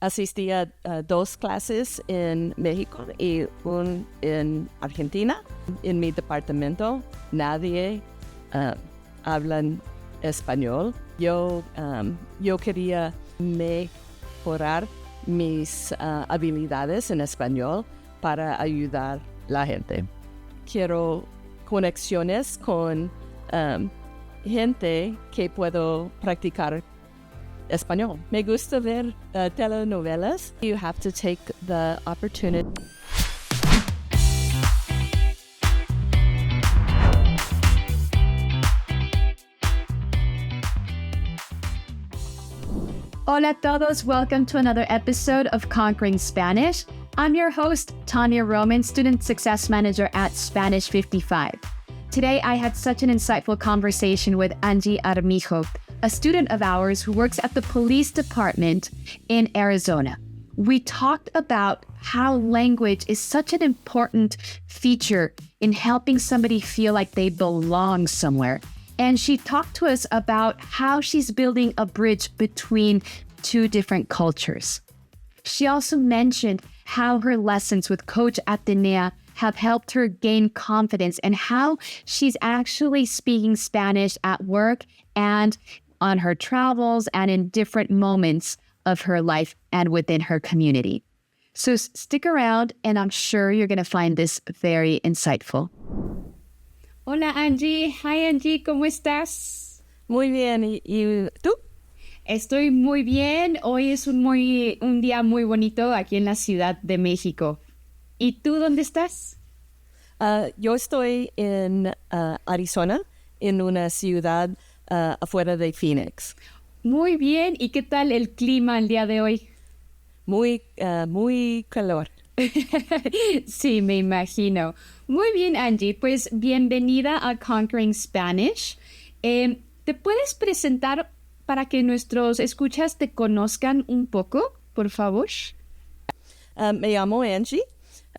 asistí a dos clases en México y una en Argentina. En mi departamento nadie habla español. Yo quería mejorar mis habilidades en español para ayudar a la gente. Quiero conexiones con gente que puedo practicar español. Me gusta ver telenovelas. You have to take the opportunity. Hola a todos, welcome to another episode of Conquering Spanish. I'm your host, Tania Roman, Student Success Manager at Spanish 55. Today, I had such an insightful conversation with Angie Armijo, a student of ours who works at the police department in Arizona. We talked about how language is such an important feature in helping somebody feel like they belong somewhere. And she talked to us about how she's building a bridge between two different cultures. She also mentioned how her lessons with Coach Atenea have helped her gain confidence and how she's actually speaking Spanish at work and on her travels and in different moments of her life and within her community. So stick around and I'm sure you're going to find this very insightful. Hola Angie, hi Angie, ¿cómo estás? Muy bien, ¿y tú? Estoy muy bien, hoy es un día muy bonito aquí en la Ciudad de México. ¿Y tú dónde estás? Yo estoy en Arizona, en una ciudad afuera de Phoenix. Muy bien, ¿y qué tal el clima el día de hoy? Muy calor. Sí, me imagino. Muy bien, Angie, pues bienvenida a Conquering Spanish. ¿Te puedes presentar para que nuestros escuchas te conozcan un poco, por favor? Me llamo Angie.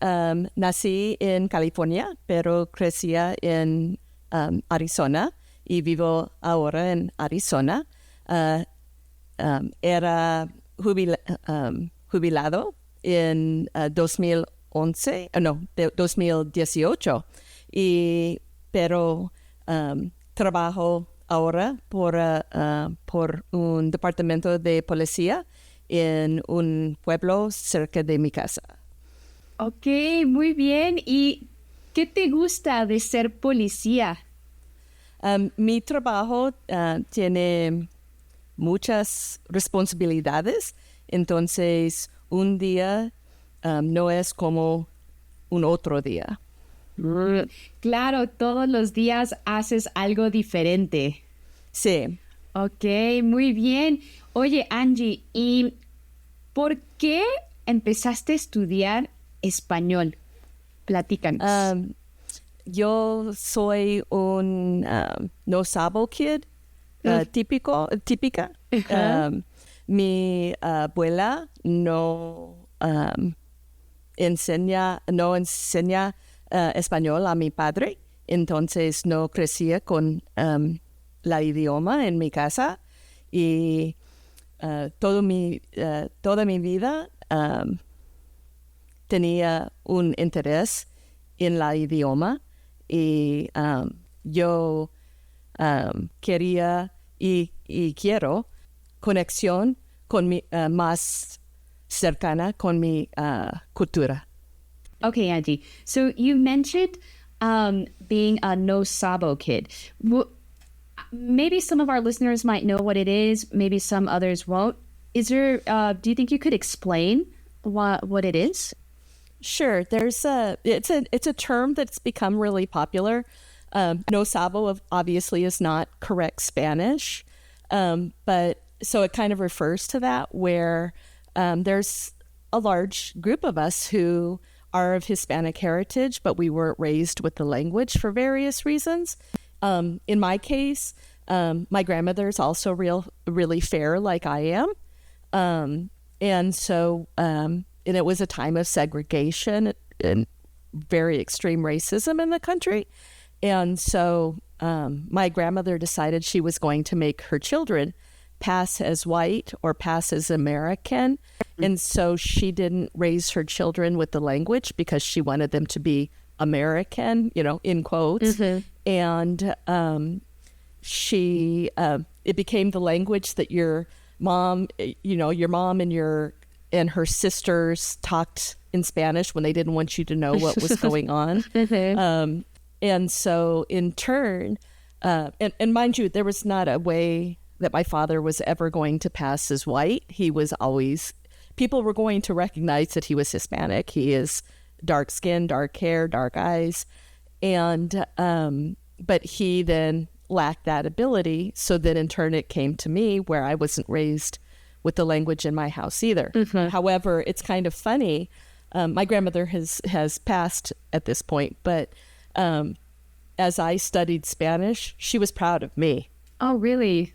Nací en California, pero crecí en Arizona y vivo ahora en Arizona. Era jubilado en 2018, pero trabajo ahora por un departamento de policía en un pueblo cerca de mi casa. Ok, muy bien. ¿Y qué te gusta de ser policía? Mi trabajo tiene muchas responsabilidades, entonces un día no es como un otro día. Claro, todos los días haces algo diferente. Sí. Ok, muy bien. Oye, Angie, ¿y por qué empezaste a estudiar español? Platícanos. Yo soy un no sabo kid, típica. Mi abuela no enseña español a mi padre, entonces no crecía con la idioma en mi casa y toda mi vida tenía un interés en la idioma y yo quería y quiero conexión con más cercana con mi cultura. Okay, Angie. So you mentioned being a no sabo kid. Maybe some of our listeners might know what it is. Maybe some others won't. Is there? Do you think you could explain what it is? Sure. It's a term that's become really popular. No sabo obviously is not correct Spanish, but so it kind of refers to that where there's a large group of us who are of Hispanic heritage, but we weren't raised with the language for various reasons. In my case, my grandmother's also really fair like I am. And so and it was a time of segregation and very extreme racism in the country. And so my grandmother decided she was going to make her children pass as white or pass as American. And so she didn't raise her children with the language because she wanted them to be American, in quotes. And it became the language that your mom and her sisters talked in Spanish when they didn't want you to know what was going on. And so in turn, and mind you, there was not a way that my father was ever going to pass as white. He was always, people were going to recognize that he was Hispanic. He is dark skin, dark hair, dark eyes. And, but he then lacked that ability. So then in turn, it came to me where I wasn't raised with the language in my house either. However, it's kind of funny. My grandmother has passed at this point, but as I studied Spanish, she was proud of me. Oh, really?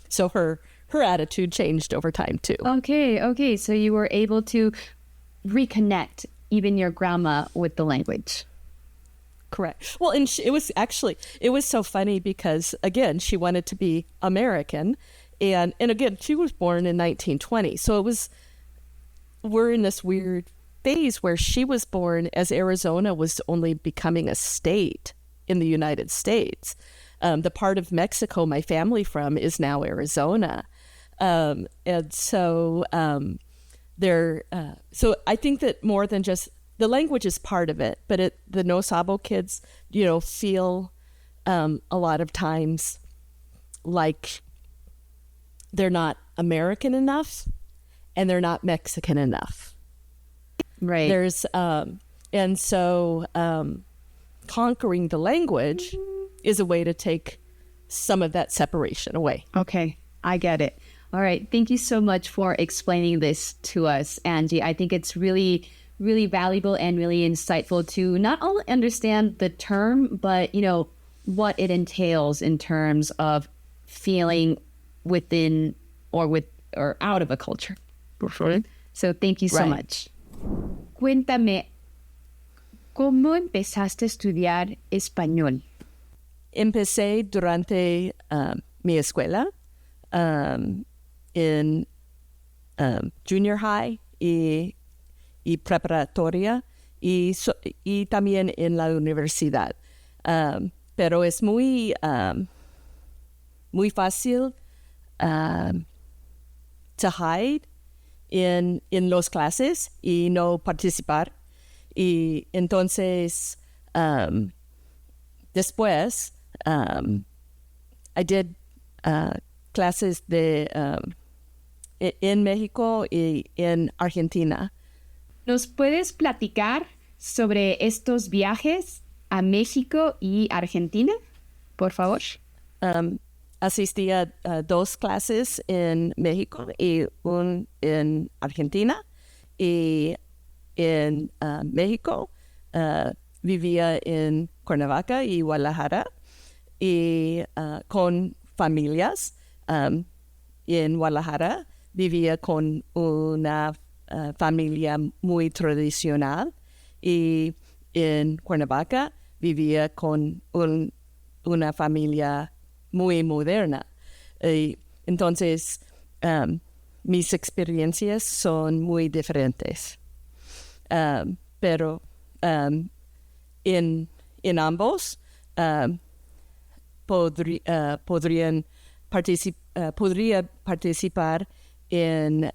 So her attitude changed over time too. Okay. So you were able to reconnect even your grandma with the language. Correct. Well, and it was so funny because, again, she wanted to be American. And again, she was born in 1920. So we're in this weird phase where she was born as Arizona was only becoming a state in the United States. The part of Mexico my family from is now Arizona. And so so I think that more than just the language is part of it, but the no sabo kids, feel a lot of times like they're not American enough and they're not Mexican enough. Right. There's, and so conquering the language is a way to take some of that separation away. Okay, I get it. All right. Thank you so much for explaining this to us, Angie. I think it's really, really valuable and really insightful to not only understand the term, but, what it entails in terms of feeling within or out of a culture. So thank you so much. Cuéntame, ¿cómo empezaste a estudiar español? Empecé durante mi escuela en junior high y preparatoria y también en la universidad. Pero es muy fácil to hide en las clases y no participar. Y entonces, después, I did clases en México y en Argentina. ¿Nos puedes platicar sobre estos viajes a México y Argentina, por favor? Asistí a 2 clases en México y un en Argentina. Y en México vivía en Cuernavaca y Guadalajara y con familias. En Guadalajara vivía con una familia muy tradicional y en Cuernavaca vivía con una familia muy moderna. Entonces, mis experiencias son muy diferentes. Pero en ambos podría participar en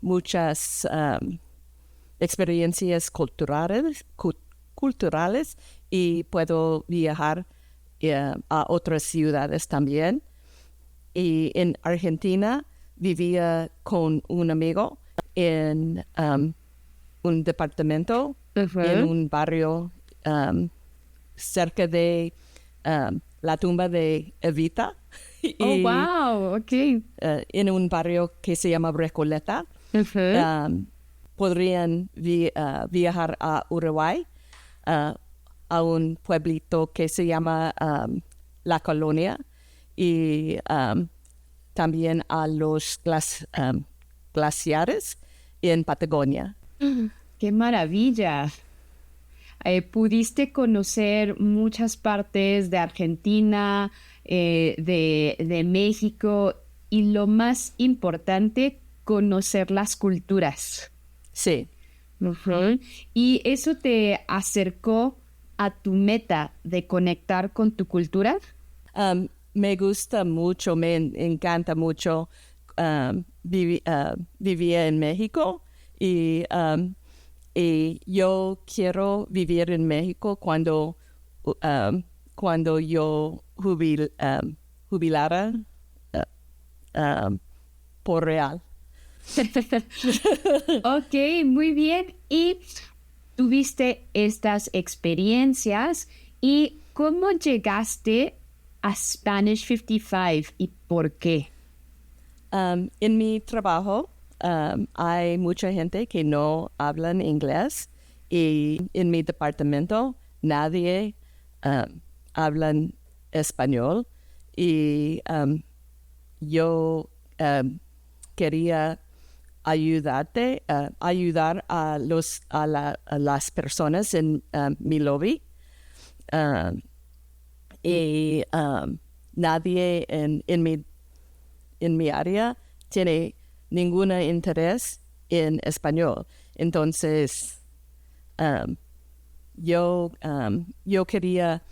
muchas experiencias culturales y puedo viajar a otras ciudades también. Y en Argentina vivía con un amigo en un departamento en un barrio cerca de la tumba de Evita. Oh, wow, ok. En un barrio que se llama Recoleta. Podrían viajar a Uruguay, a un pueblito que se llama La Colonia, y también a los glaciares en Patagonia. ¡Qué maravilla! ¿Pudiste conocer muchas partes de Argentina? de México y lo más importante, conocer las culturas. Sí. Ujú. ¿Y eso te acercó a tu meta de conectar con tu cultura? Me gusta mucho, encanta mucho. Vivía en México y yo quiero vivir en México cuando yo jubilara um, por real. Ok, muy bien. Y tuviste estas experiencias y ¿cómo llegaste a Spanish 55 y por qué? En mi trabajo hay mucha gente que no hablan inglés y en mi departamento nadie habla español y yo quería ayudar a las personas en mi lobby y nadie en mi área tiene ningún interés en español. Entonces, yo quería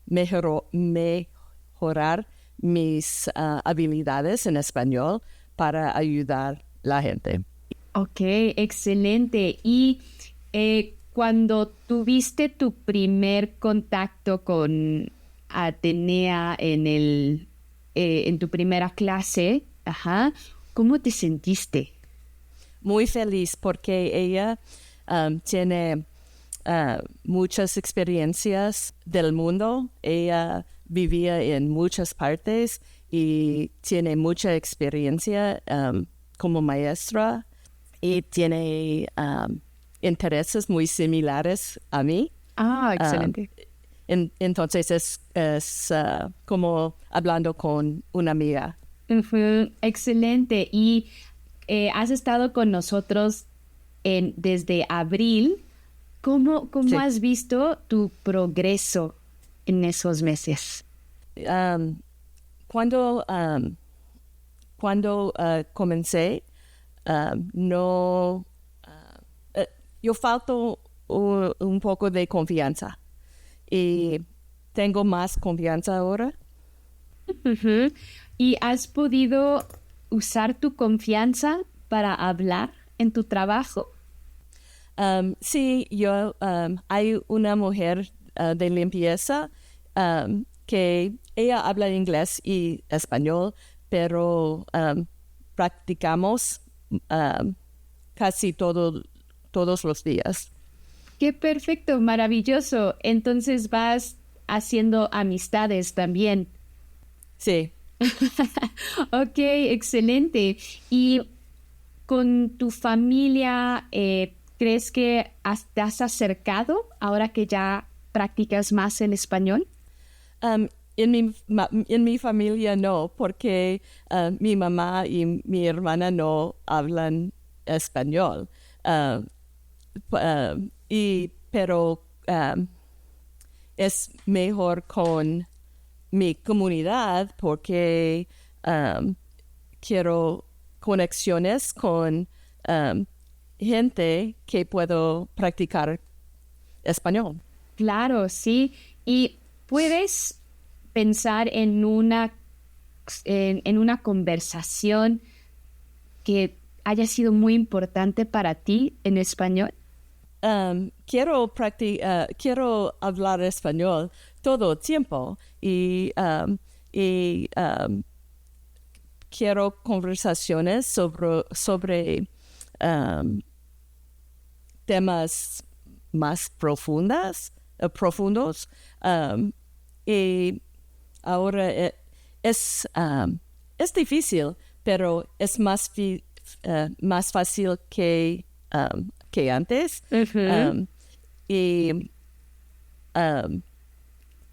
mejorar mis habilidades en español para ayudar a la gente. Ok, excelente. Y cuando tuviste tu primer contacto con Atenea en tu primera clase, ajá, ¿cómo te sentiste? Muy feliz porque ella tiene muchas experiencias del mundo. Ella vivía en muchas partes y tiene mucha experiencia como maestra y tiene intereses muy similares a mí. Ah, Um, excelente. entonces es como hablando con una amiga. Ujú, excelente. Y has estado con nosotros desde abril. ¿Cómo Sí. has visto tu progreso en esos meses? Um, cuando comencé, no, eh, yo falto un poco de confianza y tengo más confianza ahora. Ujú. ¿Y has podido usar tu confianza para hablar en tu trabajo? Sí, hay una mujer de limpieza que ella habla inglés y español, pero practicamos um, casi todos los días. Qué perfecto, maravilloso. Entonces vas haciendo amistades también. Sí. Ok, excelente. ¿Y con tu familia, crees que te has acercado ahora que ya practicas más el español? Um, en mi familia no, porque mi mamá y mi hermana no hablan español. Uh, pero es mejor con mi comunidad porque quiero conexiones con gente que puedo practicar español. Claro, sí. ¿Y puedes pensar en una conversación que haya sido muy importante para ti en español? Quiero hablar español todo el tiempo y quiero conversaciones sobre um, temas más profundos. Y ahora es difícil, pero es más fácil que antes. Ujú. Um, y um,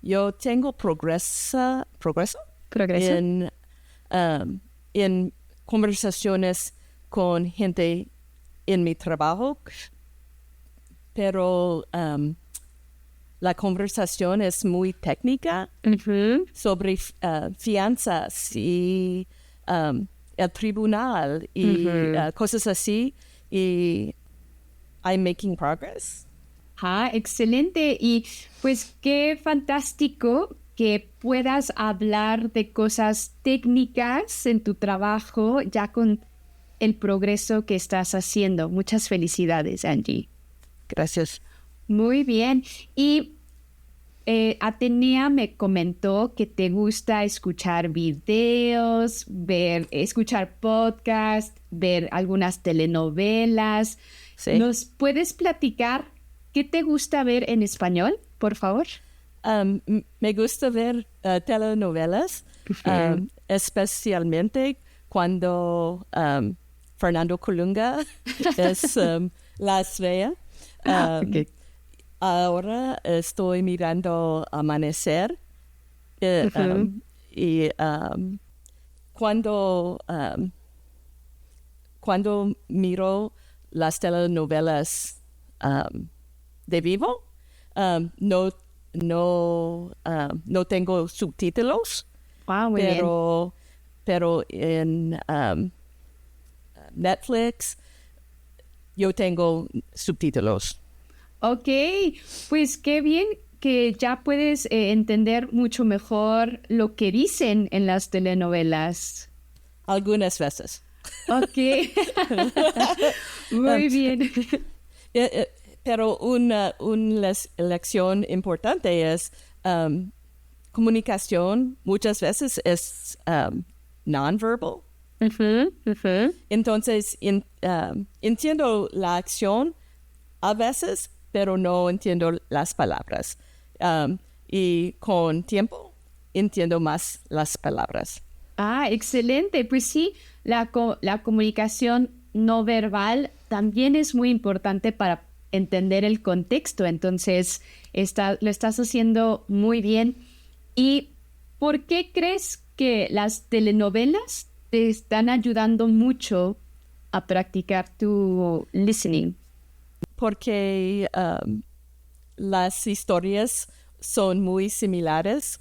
yo tengo progreso ¿Progreso? en, um, en conversaciones con gente en mi trabajo, pero la conversación es muy técnica sobre fianzas y el tribunal y cosas así. Y I'm making progress. Ah, excelente. Y pues qué fantástico que puedas hablar de cosas técnicas en tu trabajo ya con el progreso que estás haciendo. Muchas felicidades, Angie. Gracias. Muy bien. Y Atenea me comentó que te gusta escuchar videos, escuchar podcasts, ver algunas telenovelas. Sí. ¿Nos puedes platicar qué te gusta ver en español, por favor? Me gusta ver telenovelas, especialmente cuando Fernando Colunga es la estrella. Okay. Ahora estoy mirando Amanecer y cuando miro las telenovelas de vivo, no tengo subtítulos, Wow, muy bien. pero en Netflix yo tengo subtítulos. Ok, pues qué bien que ya puedes entender mucho mejor lo que dicen en las telenovelas. Algunas veces. Ok, muy bien. Pero una lección importante es comunicación muchas veces es non-verbal. Entonces, entiendo la acción a veces, pero no entiendo las palabras. Y con tiempo entiendo más las palabras. Ah, excelente. Pues sí, la comunicación no verbal también es muy importante para entender el contexto. Entonces, lo estás haciendo muy bien. ¿Y por qué crees que las telenovelas te están ayudando mucho a practicar tu listening? Porque las historias son muy similares.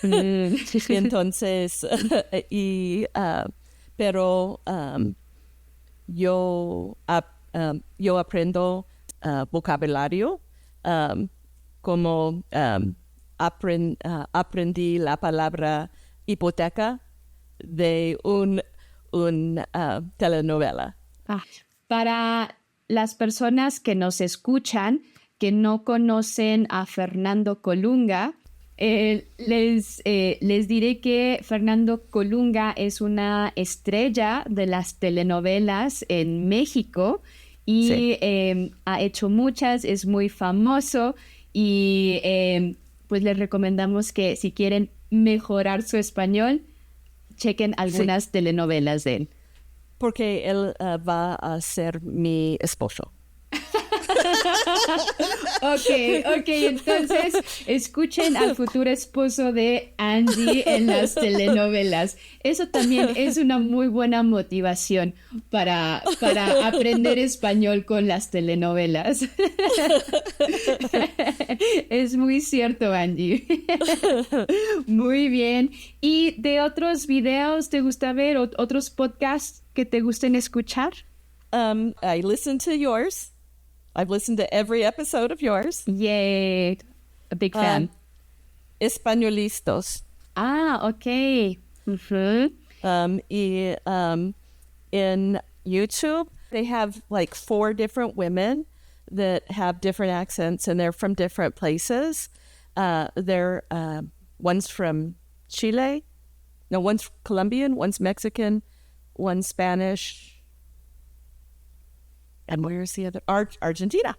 Entonces, pero yo aprendo vocabulario, como aprendí la palabra hipoteca de un telenovela. Para las personas que nos escuchan, que no conocen a Fernando Colunga, les diré que Fernando Colunga es una estrella de las telenovelas en México y Sí. ha hecho muchas, es muy famoso y pues les recomendamos que si quieren mejorar su español, chequen algunas telenovelas de él. Porque él va a ser mi esposo. Ok, entonces escuchen al futuro esposo de Angie en las telenovelas. Eso también es una muy buena motivación para aprender español con las telenovelas. Es muy cierto, Angie. Muy bien. ¿Y de otros videos te gusta ver, otros podcasts que te gusten escuchar? I listen to yours. I've listened to every episode of yours. Yay, a big fan. Españolistos. Ah, ok. In YouTube, they have like 4 different women that have different accents, and they're from different places. One's from Chile. No, one's Colombian, one's Mexican, one's Spanish. And where's the other? Argentina.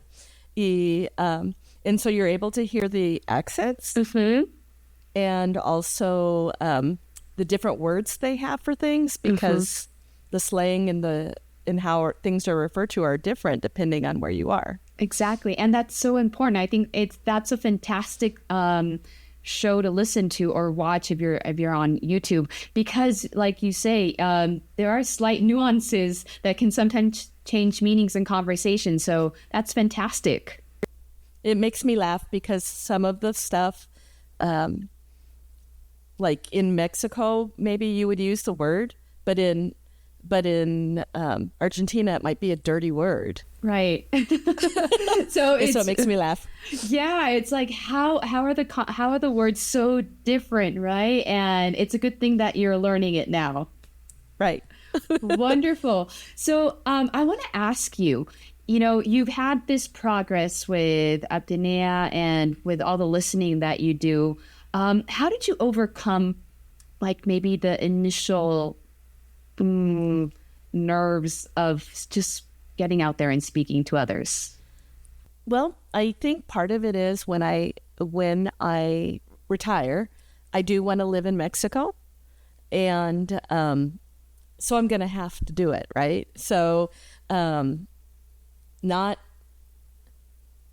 And so you're able to hear the accents and also the different words they have for things, because the slang and how things are referred to are different depending on where you are. Exactly. And that's so important. I think that's a fantastic show to listen to or watch if you're on YouTube, because like you say, there are slight nuances that can sometimes change meanings in conversation. So that's fantastic. It makes me laugh because some of the stuff, like in Mexico, maybe you would use the word, but in Argentina, it might be a dirty word. Right. So it makes me laugh. Yeah, it's like how are the words so different, right? And it's a good thing that you're learning it now. Right. Wonderful. So I want to ask you, you've had this progress with Atenea and with all the listening that you do. How did you overcome like maybe the initial nerves of just getting out there and speaking to others? Well, I think part of it is when I retire, I do want to live in Mexico, and so I'm going to have to do it, right? So, not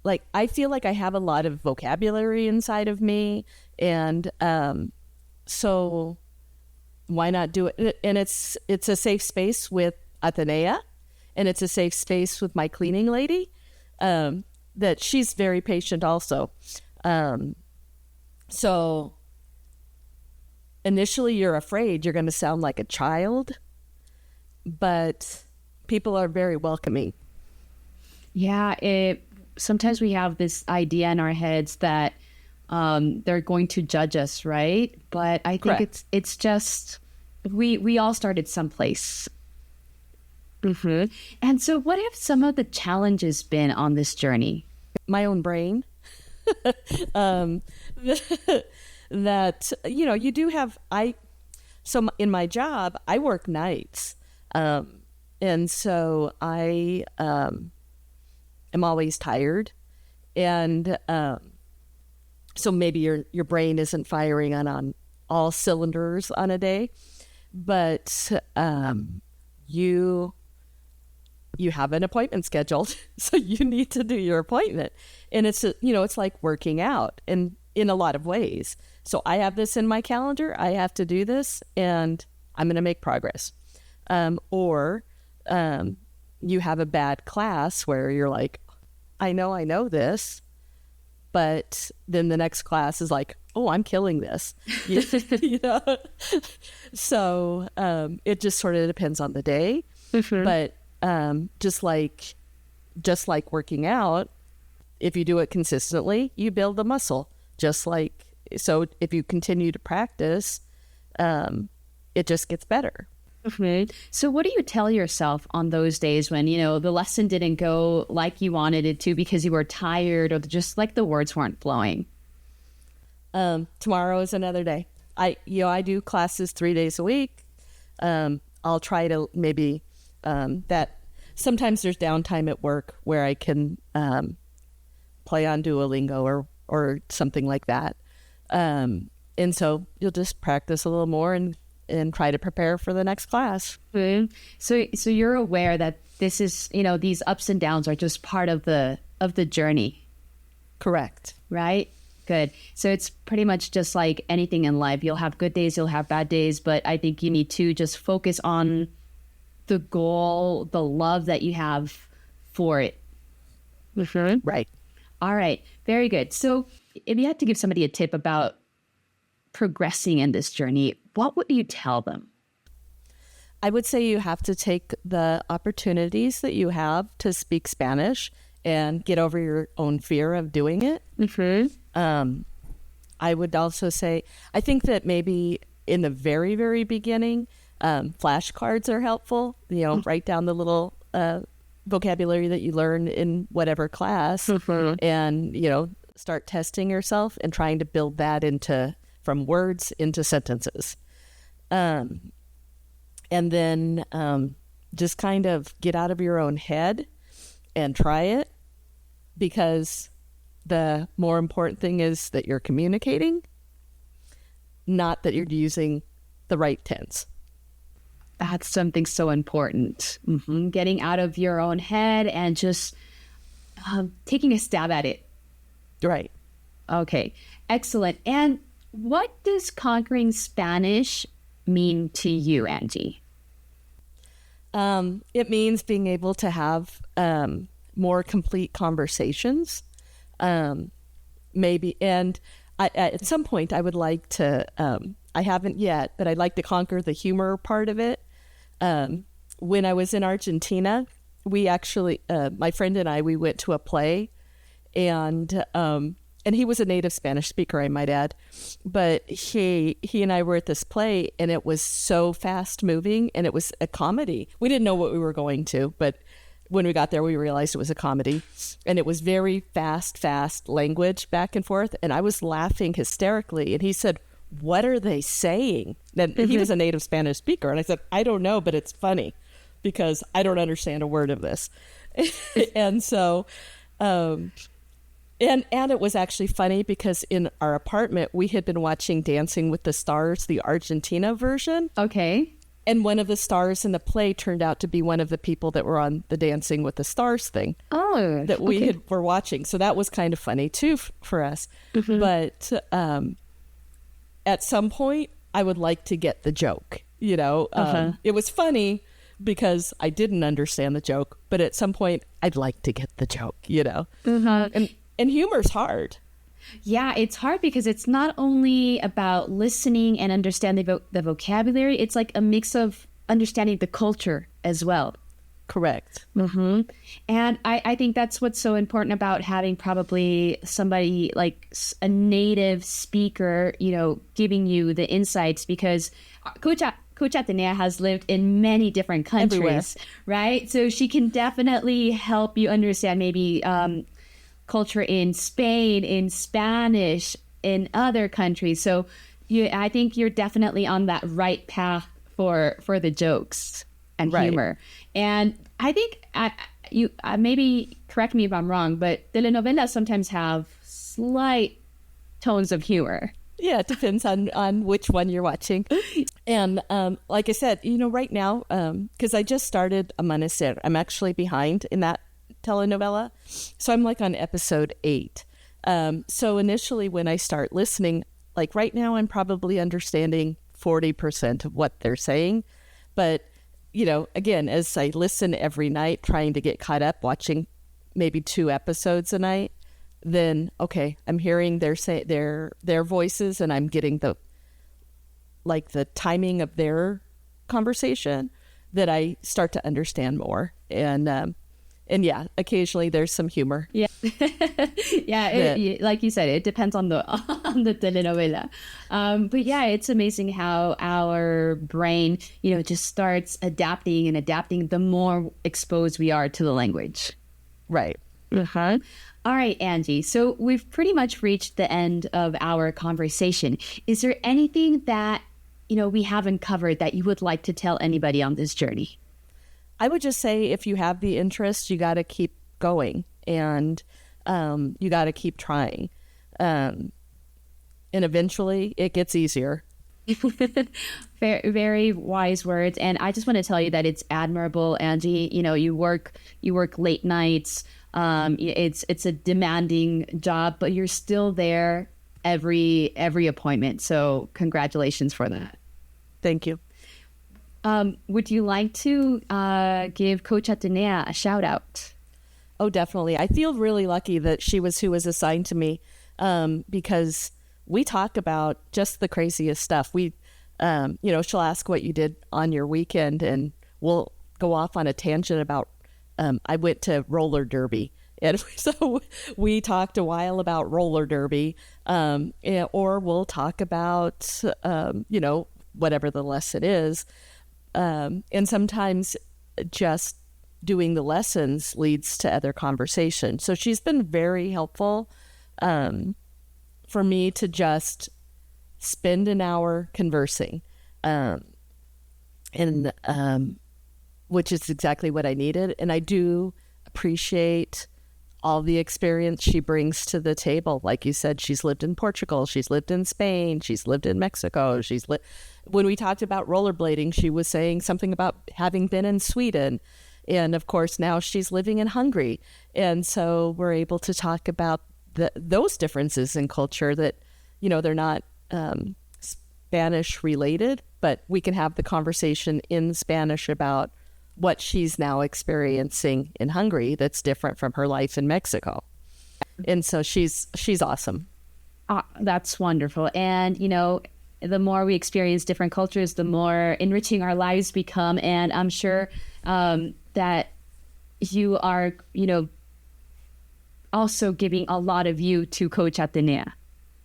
like I feel like I have a lot of vocabulary inside of me, and so why not do it? And it's a safe space with Atenea, and it's a safe space with my cleaning lady, that she's very patient also. So initially you're afraid you're going to sound like a child, but people are very welcoming. Yeah, sometimes we have this idea in our heads that they're going to judge us, right? But I think Correct. it's just we all started someplace. Mm-hmm. And so what have some of the challenges been on this journey? My own brain. That, you do have, so in my job, I work nights. And so I am always tired. And so maybe your brain isn't firing on all cylinders on a day, but you have an appointment scheduled, so you need to do your appointment. And it's like working out in a lot of ways. So I have this in my calendar, I have to do this, and I'm going to make progress. Or you have a bad class where you're like, I know this, but then the next class is like, oh, I'm killing this. So it just sort of depends on the day. Mm-hmm. But just like working out, if you do it consistently, you build the muscle. So if you continue to practice, it just gets better. Mm-hmm. So what do you tell yourself on those days when, the lesson didn't go like you wanted it to because you were tired or just like the words weren't flowing? Tomorrow is another day. I do classes 3 days a week. I'll try to maybe that sometimes there's downtime at work where I can play on Duolingo or something like that. And so you'll just practice a little more and try to prepare for the next class. Mm-hmm. So you're aware that this is, these ups and downs are just part of the journey. Correct. Right? Good. So it's pretty much just like anything in life. You'll have good days, you'll have bad days, but I think you need to just focus on the goal, the love that you have for it. Mm-hmm. Right. All right. Very good. So if you had to give somebody a tip about progressing in this journey, what would you tell them? I would say you have to take the opportunities that you have to speak Spanish and get over your own fear of doing it. Mm-hmm. I would also say, I think that maybe in the very, very beginning, flashcards are helpful. Write down the little vocabulary that you learn in whatever class, Mm-hmm. and start testing yourself and trying to build that from words into sentences, and then just kind of get out of your own head and try it, because the more important thing is that you're communicating, not that you're using the right tense. That's something so important. Mm-hmm. Getting out of your own head and just taking a stab at it. Right. Okay, excellent. And what does conquering Spanish mean to you, Angie? It means being able to have more complete conversations, maybe. And at some point I would like to, I haven't yet, but I'd like to conquer the humor part of it. When I was in Argentina, we actually, my friend and I, we went to a play, and he was a native Spanish speaker, I might add, but he and I were at this play, and it was so fast moving, and it was a comedy. We didn't know what we were going to, but when we got there, we realized it was a comedy, and it was very fast language back and forth. And I was laughing hysterically. And he said, "What are they saying?" And he was a native Spanish speaker. And I said, "I don't know, but it's funny because I don't understand a word of this." And so, and it was actually funny because in our apartment, we had been watching Dancing with the Stars, the Argentina version. Okay. And one of the stars in the play turned out to be one of the people that were on the Dancing with the Stars thing that we were watching. So that was kind of funny too for us. But at some point, I would like to get the joke. It was funny because I didn't understand the joke. But at some point, I'd like to get the joke. And humor's hard. Yeah, it's hard because it's not only about listening and understanding the vocabulary. It's like a mix of understanding the culture as well. Correct. And I think that's what's so important about having probably somebody like a native speaker, giving you the insights, because Coach Atenea has lived in many different countries, everywhere. Right? So she can definitely help you understand maybe culture in Spain, in Spanish, in other countries. So I think you're definitely on that right path for the jokes and humor. And I think you maybe correct me if I'm wrong, but telenovelas sometimes have slight tones of humor. Yeah, it depends on which one you're watching. And like I said, right now, because I just started Amanecer, I'm actually behind in that telenovela. So I'm like on episode 8. So initially when I start listening, like right now, I'm probably understanding 40% of what they're saying. But, again, as I listen every night, trying to get caught up, watching maybe 2 episodes a night, then, okay, I'm hearing their voices, and I'm getting the timing of their conversation, that I start to understand more. And yeah, occasionally there's some humor. Yeah, like you said, it depends on the telenovela. But yeah, it's amazing how our brain, just starts adapting the more exposed we are to the language. Right. All right, Angie. So we've pretty much reached the end of our conversation. Is there anything that we haven't covered that you would like to tell anybody on this journey? I would just say, if you have the interest, you got to keep going, and you got to keep trying. And eventually it gets easier. Very, very wise words. And I just want to tell you that it's admirable, Angie. You work late nights. It's a demanding job, but you're still there every appointment. So congratulations for that. Thank you. Would you like to give Coach Atenea a shout out? Oh, definitely. I feel really lucky that she was who was assigned to me, because we talk about just the craziest stuff. She'll ask what you did on your weekend, and we'll go off on a tangent about, I went to roller derby. And so we talked a while about roller derby, or we'll talk about, whatever the lesson is. And sometimes just doing the lessons leads to other conversation. So she's been very helpful for me to just spend an hour conversing, which is exactly what I needed. And I do appreciate all the experience she brings to the table. Like you said, she's lived in Portugal, she's lived in Spain, she's lived in Mexico. When we talked about rollerblading, she was saying something about having been in Sweden. And of course, now she's living in Hungary. And so we're able to talk about those differences in culture that, they're not Spanish related, but we can have the conversation in Spanish about what she's now experiencing in Hungary that's different from her life in Mexico. And so she's awesome. That's wonderful. And, the more we experience different cultures, the more enriching our lives become. And I'm sure that you are, also giving a lot of you to Coach Atenea.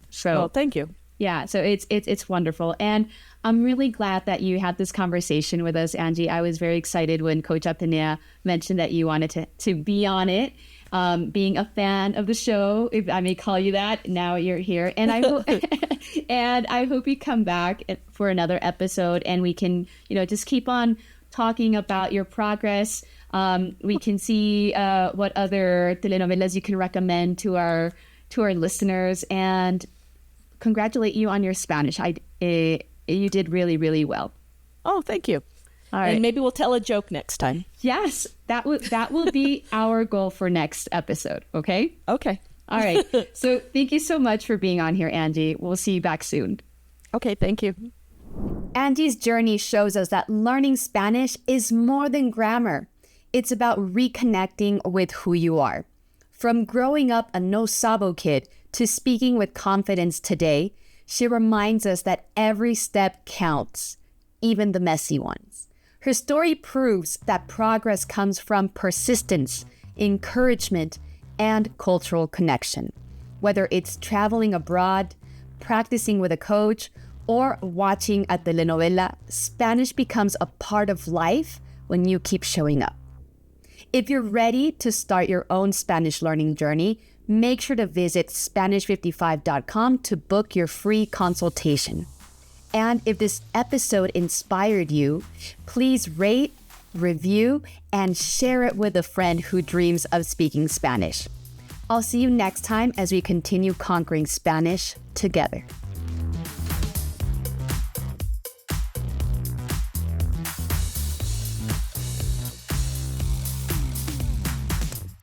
So, well, thank you. Yeah, so it's wonderful. And I'm really glad that you had this conversation with us, Angie. I was very excited when Coach Atenea mentioned that you wanted to be on it. Being a fan of the show, if I may call you that, now you're here. And I hope and I hope you come back for another episode and we can, just keep on talking about your progress. We can see what other telenovelas you can recommend to our listeners, and congratulate you on your Spanish. You did really, really well. Oh, thank you. All right. And maybe we'll tell a joke next time. Yes, that will be our goal for next episode. Okay. Okay. All right. So thank you so much for being on here, Angie. We'll see you back soon. Okay. Thank you. Angie's journey shows us that learning Spanish is more than grammar. It's about reconnecting with who you are. From growing up a no sabo kid to speaking with confidence today, she reminds us that every step counts, even the messy ones. Her story proves that progress comes from persistence, encouragement, and cultural connection. Whether it's traveling abroad, practicing with a coach, or watching a telenovela, Spanish becomes a part of life when you keep showing up. If you're ready to start your own Spanish learning journey, make sure to visit Spanish55.com to book your free consultation. And if this episode inspired you, please rate, review, and share it with a friend who dreams of speaking Spanish. I'll see you next time as we continue conquering Spanish together.